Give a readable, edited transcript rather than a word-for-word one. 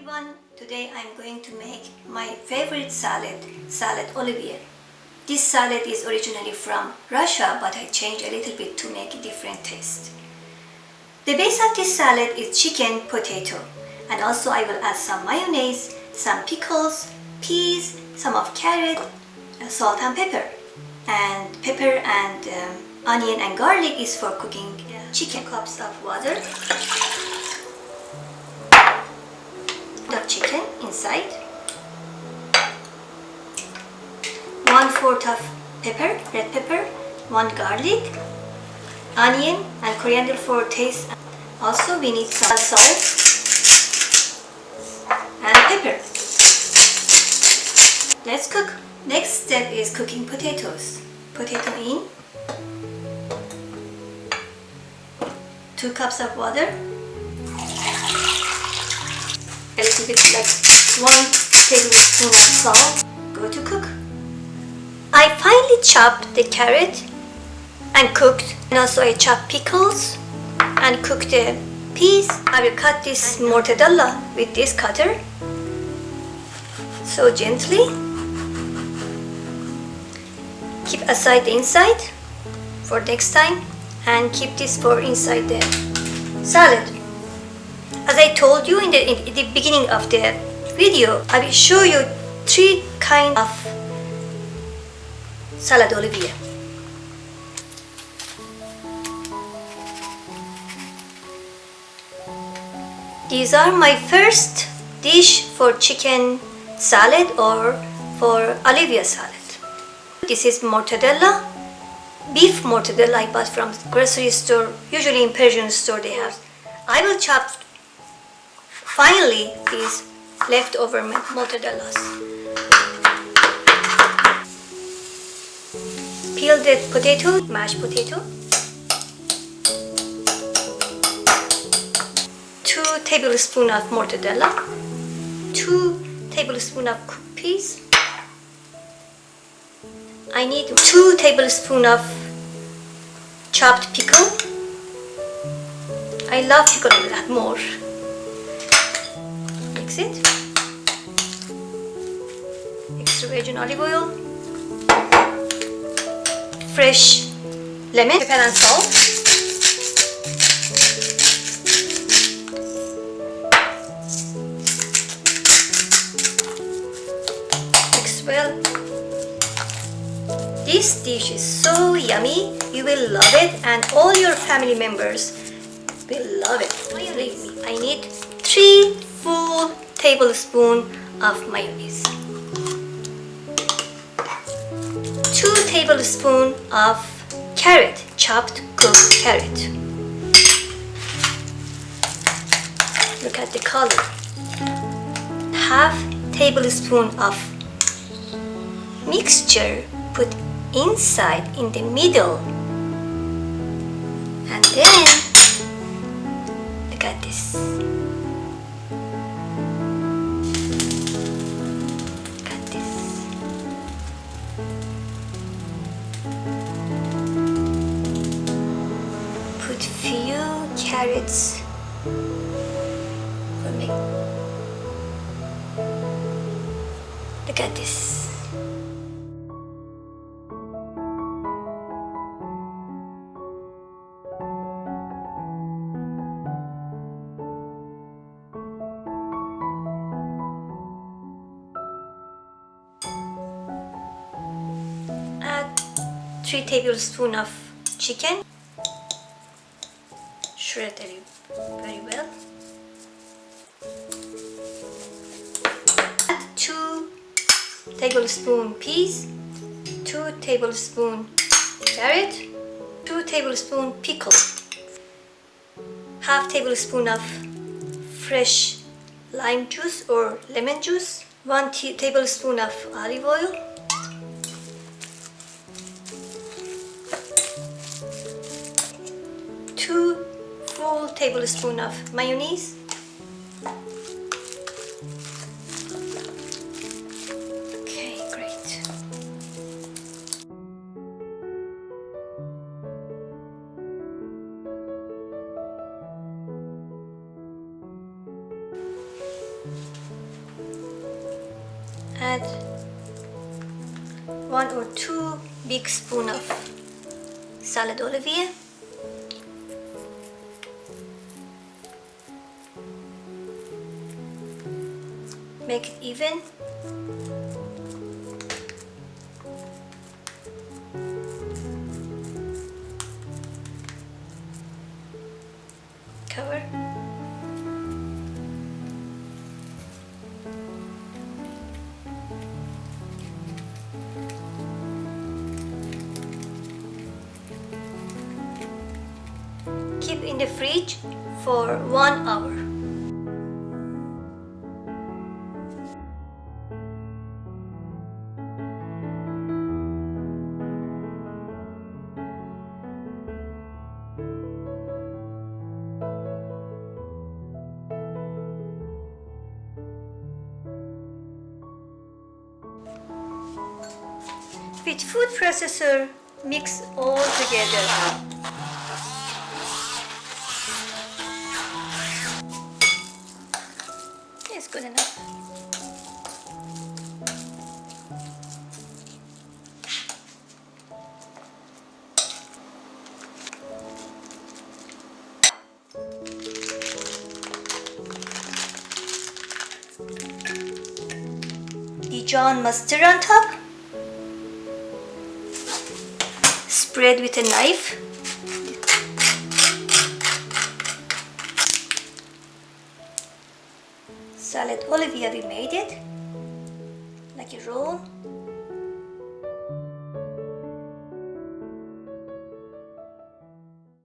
everyone, today I'm going to make my favorite salad, salad Olivier. This salad is originally from Russia, but I changed a little bit to make a different taste. The base of this salad is chicken, potato, and also I will add some mayonnaise, some pickles, peas, some of carrot, salt and pepper. And pepper and onion and garlic is for cooking chicken. 2 cups of water. Of chicken inside, 1/4 of pepper, red pepper, 1 garlic, onion and coriander for taste. Also we need some salt and pepper. Let's cook. Next step is cooking potatoes. Potato in, 2 cups of water, a little bit like 1 tablespoon of salt. Go to cook. I finely chopped the carrot and cooked, and also I chopped pickles and cooked the peas. I will cut this mortadella with this cutter, so gently. Keep aside the inside for next time and keep this for inside the salad. As I told you in the beginning of the video, I will show you 3 kinds of salad Olivier. These are my first dish for chicken salad or for Olivier salad. This is mortadella, beef mortadella I bought from grocery store. Usually in Persian store they have. I will chop finally these leftover mortadellas. Peel the potato, mashed potato. 2 tablespoons of mortadella, 2 tablespoons of cooked peas. I need 2 tablespoons of chopped pickle. I love pickle a lot more. Mix it. Extra virgin olive oil. Fresh lemon, pepper and salt. Mix well. This dish is so yummy, you will love it, and all your family members will love it. Mayonnaise. I need 3 full tablespoons of mayonnaise. 2 tablespoons of carrot, chopped cooked carrot. Look at the color. Half tablespoon of mixture put inside in the middle, and then look at this. Look at this. Put few carrots for me. Look at this. Add 3 tablespoons of chicken. Shred it very well. Add 2 tablespoons peas, 2 tablespoons carrot, 2 tablespoons pickle, half tablespoon of fresh lime juice or lemon juice, 1 tablespoon of olive oil, 2 full tablespoons of mayonnaise, okay, great. add 1 or 2 big spoon of salad olivier. Make it even. Cover. Keep in the fridge for 1 hour. With food processor, mix all together. It's good enough. Dijon mustard on top. Spread with a knife. Salad olivier, we made it like a roll.